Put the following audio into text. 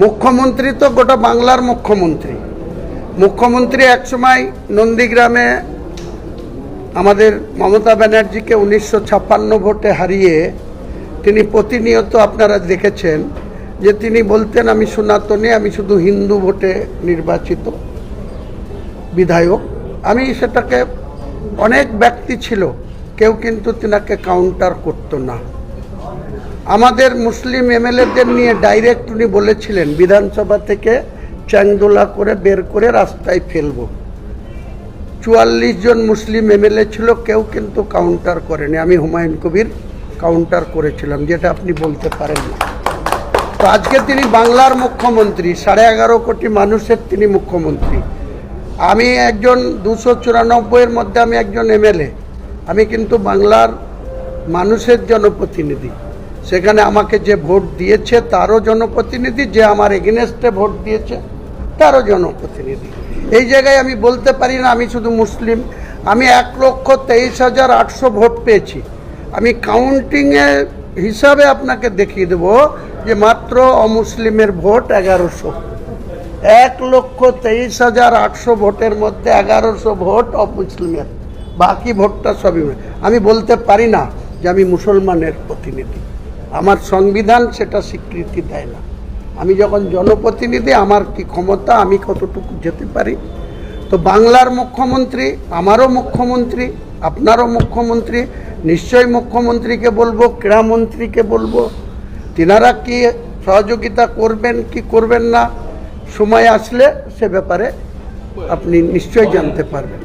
মুখ্যমন্ত্রী তো গোটা বাংলার মুখ্যমন্ত্রী। মুখ্যমন্ত্রী একসময় নন্দীগ্রামে আমাদের মমতা ব্যানার্জিকে 1956 ভোটে হারিয়ে তিনি প্রতিনিয়ত আপনারা দেখেছেন যে তিনি বলতেন আমি সনাতনী, আমি শুধু হিন্দু ভোটে নির্বাচিত বিধায়ক। আমি সেটাকে অনেক ব্যক্তি ছিল, কেউ কিন্তু তিনাকে কাউন্টার করতো না। আমাদের মুসলিম এমএলএদের নিয়ে ডাইরেক্ট উনি বলেছিলেন বিধানসভা থেকে চ্যাংদোলা করে বের করে রাস্তায় ফেলবো। 44 জন মুসলিম এমএলএ ছিল, কেউ কিন্তু কাউন্টার করেনি। আমি হুমায়ুন কবির কাউন্টার করেছিলাম, যেটা আপনি বলতে পারেন না। তো আজকে তিনি বাংলার মুখ্যমন্ত্রী, 11.5 কোটি মানুষের তিনি মুখ্যমন্ত্রী। আমি একজন 294-এর মধ্যে আমি একজন এমএলএ। আমি কিন্তু বাংলার মানুষের জনপ্রতিনিধি। সেখানে আমাকে যে ভোট দিয়েছে তারও জনপ্রতিনিধি, যে আমার এগেনস্টে ভোট দিয়েছে তারও জনপ্রতিনিধি। এই জায়গায় আমি বলতে পারি না আমি শুধু মুসলিম। আমি 1,23,800 ভোট পেয়েছি। আমি কাউন্টিংয়ের হিসাবে আপনাকে দেখিয়ে দেব যে মাত্র অমুসলিমের ভোট 1100। 1,23,800 ভোটের মধ্যে 1100 ভোট অমুসলিমের, বাকি ভোটটা সবই। আমি বলতে পারি না যে আমি মুসলমানের প্রতিনিধি। আমার সংবিধান সেটা স্বীকৃতি দেয় না। আমি যখন জনপ্রতিনিধি, আমার কি ক্ষমতা, আমি কতটুকু যেতে পারি। তো বাংলার মুখ্যমন্ত্রী, আমারও মুখ্যমন্ত্রী, আপনারও মুখ্যমন্ত্রী। নিশ্চয়ই মুখ্যমন্ত্রীকে বলবো, ক্রীড়ামন্ত্রীকে বলবো, তিনারা কি সহযোগিতা করবেন কি করবেন না, সময় আসলে সে ব্যাপারে আপনি নিশ্চয়ই জানতে পারবেন।